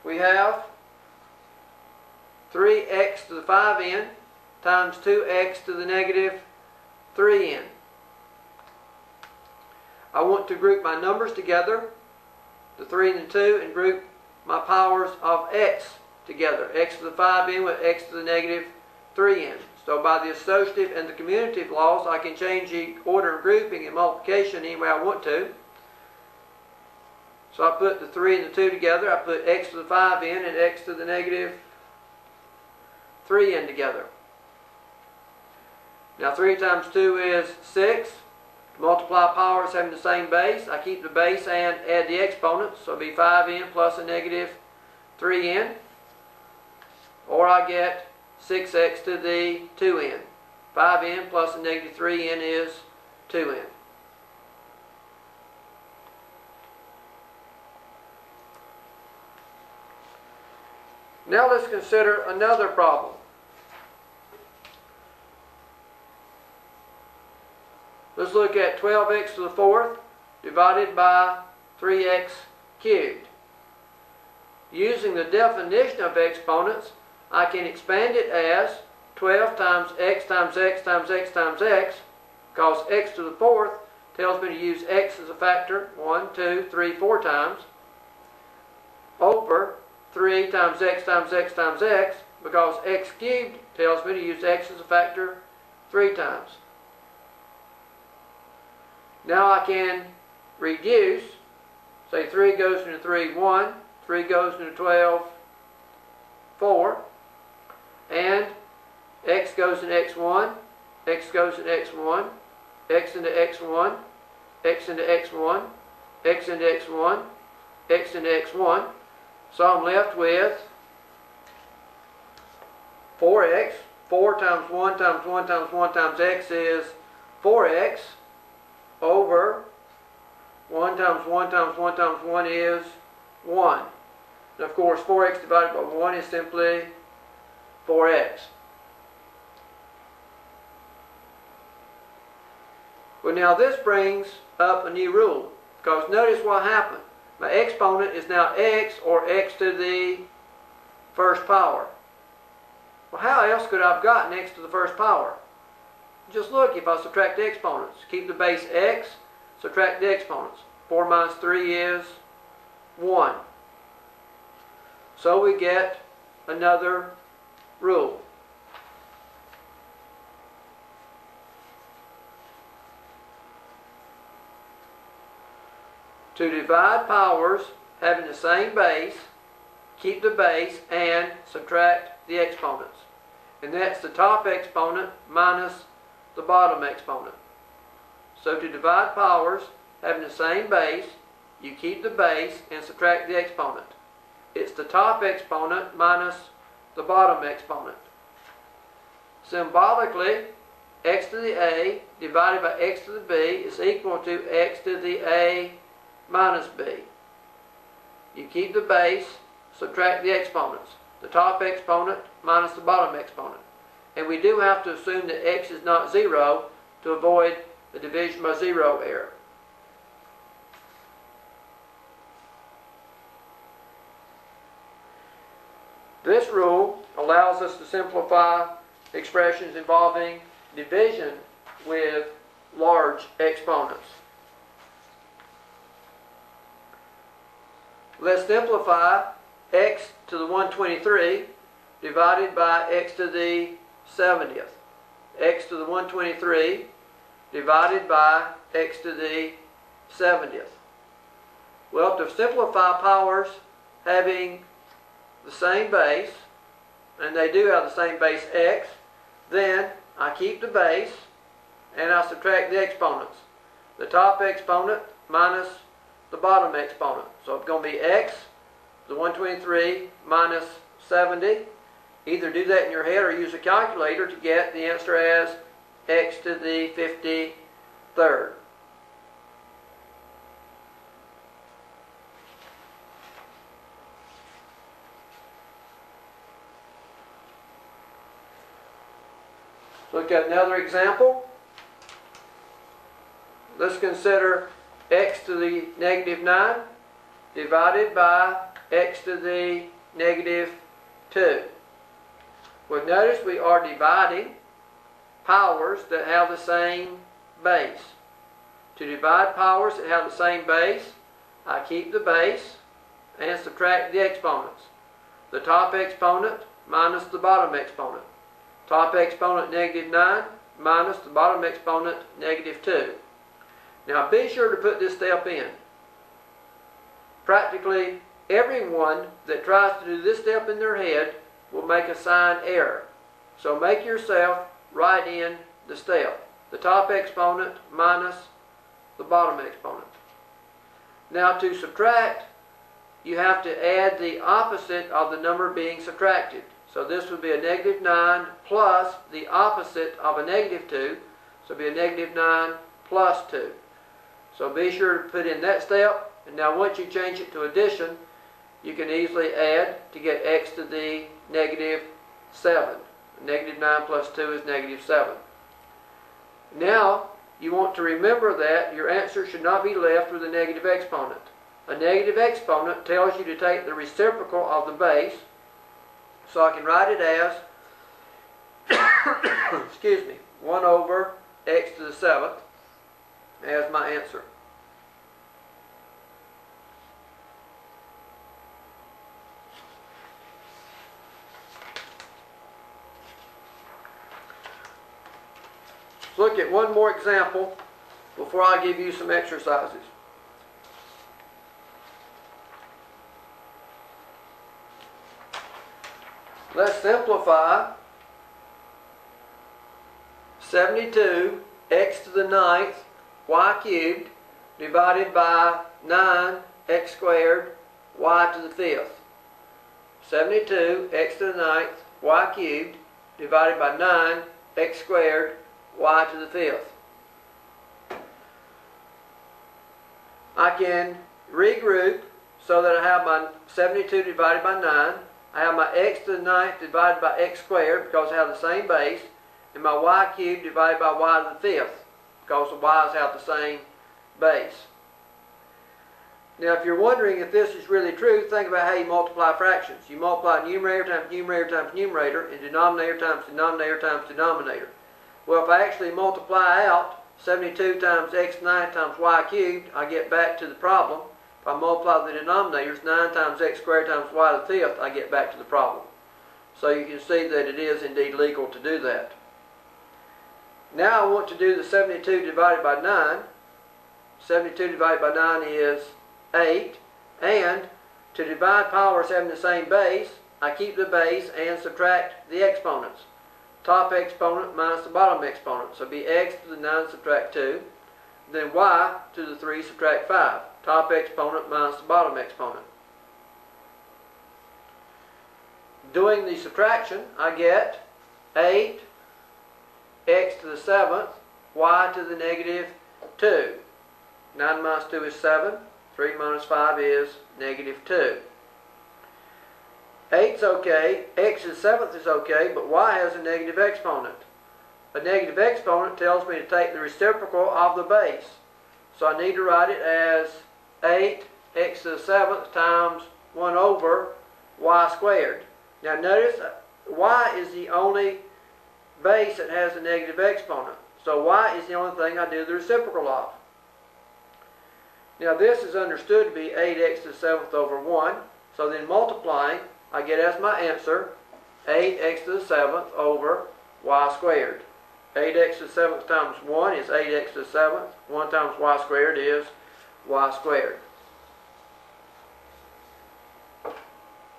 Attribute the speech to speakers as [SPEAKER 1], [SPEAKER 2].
[SPEAKER 1] we have 3x to the 5n times 2x to the negative 3n. I want to group my numbers together, the 3 and the 2, and group my powers of x together. X to the 5n with x to the negative 3n. So by the associative and the commutative laws, I can change the order of grouping and multiplication any way I want to. So I put the 3 and the 2 together. I put x to the 5n and x to the negative 3n together. Now 3 times 2 is 6. Multiply powers having the same base. I keep the base and add the exponents. So it'll be 5n plus a negative 3n. Or I get 6x to the 2n. 5n plus a negative 3n is 2n. Now let's consider another problem. Let's look at 12x to the 4th divided by 3x cubed. Using the definition of exponents, I can expand it as 12 times x times x times x times x, because x to the 4th tells me to use x as a factor 1, 2, 3, 4 times, over 3 times x times x times x, because x cubed tells me to use x as a factor 3 times. Now I can reduce, say 3 goes into 3, 1, 3 goes into 12, 4, and x goes into x1, x goes into x1, x into x1, x into x1, x into x1, x into x1. So I'm left with 4x. 4 times 1 times 1 times 1 times x is 4x, over 1 times 1 times 1 times 1 is 1. And of course 4x divided by 1 is simply 4x. Well, now this brings up a new rule, because notice what happened. My exponent is now x, or x to the first power. Well, how else could I have gotten x to the first power? Just look, if I subtract the exponents. Keep the base x, subtract the exponents. 4 minus 3 is 1. So we get another rule. To divide powers having the same base, keep the base and subtract the exponents. And that's the top exponent minus the bottom exponent. So to divide powers having the same base, you keep the base and subtract the exponent. It's the top exponent minus the bottom exponent. Symbolically, x to the a divided by x to the b is equal to x to the a minus b. You keep the base, subtract the exponents. The top exponent minus the bottom exponent. And we do have to assume that x is not 0 to avoid the division by 0 error. This rule allows us to simplify expressions involving division with large exponents. Let's simplify x to the 123 divided by x to the 70th. X to the 123 divided by x to the 70th. Well, to simplify powers having the same base, and they do have the same base x, then I keep the base and I subtract the exponents. The top exponent minus the bottom exponent. So it's going to be x, the 123 minus 70. Either do that in your head or use a calculator to get the answer as x to the 53rd. Look at another example. Let's consider x to the negative 9 divided by x to the negative 2. Well, notice we are dividing powers that have the same base. To divide powers that have the same base, I keep the base and subtract the exponents. The top exponent minus the bottom exponent. Top exponent negative 9 minus the bottom exponent negative 2. Now be sure to put this step in. Practically everyone that tries to do this step in their head will make a sign error. So make yourself write in the step. The top exponent minus the bottom exponent. Now to subtract, you have to add the opposite of the number being subtracted. So this would be a negative 9 plus the opposite of a negative 2. So it would be a negative 9 plus 2. So be sure to put in that step. And now once you change it to addition, you can easily add to get x to the negative 7. Negative 9 plus 2 is negative 7. Now you want to remember that your answer should not be left with a negative exponent. A negative exponent tells you to take the reciprocal of the base. So I can write it as, excuse me, 1 over x to the 7th as my answer. Let's look at one more example before I give you some exercises. Let's simplify 72 x to the 9th y cubed divided by 9 x squared y to the 5th. 72 x to the 9th y cubed divided by 9 x squared y to the 5th. I can regroup so that I have my 72 divided by 9. I have my x to the 9th divided by x squared because I have the same base, and my y cubed divided by y to the 5th because the y's have the same base. Now if you're wondering if this is really true, think about how you multiply fractions. You multiply numerator times numerator times numerator and denominator times denominator times denominator. Well, if I actually multiply out 72 times x 9 times y cubed, I get back to the problem. If I multiply the denominators, 9 times x squared times y to the 5th, I get back to the problem. So you can see that it is indeed legal to do that. Now I want to do the 72 divided by 9. 72 divided by 9 is 8. And to divide powers having the same base, I keep the base and subtract the exponents. Top exponent minus the bottom exponent. So it'll be x to the 9 subtract 2. Then y to the 3 subtract 5. Top exponent minus the bottom exponent. Doing the subtraction, I get 8 x to the 7th y to the negative 2. 9 minus 2 is 7. 3 minus 5 is negative 2. 8's okay. X to the 7th is okay, but y has a negative exponent. A negative exponent tells me to take the reciprocal of the base. So I need to write it as 8 x to the 7th times 1 over y squared. Now notice y is the only base that has a negative exponent. So y is the only thing I do the reciprocal of. Now this is understood to be 8x to the 7th over 1. So then multiplying, I get as my answer 8x to the 7th over y squared. 8x to the 7th times 1 is 8x to the 7th. 1 times y squared is y squared.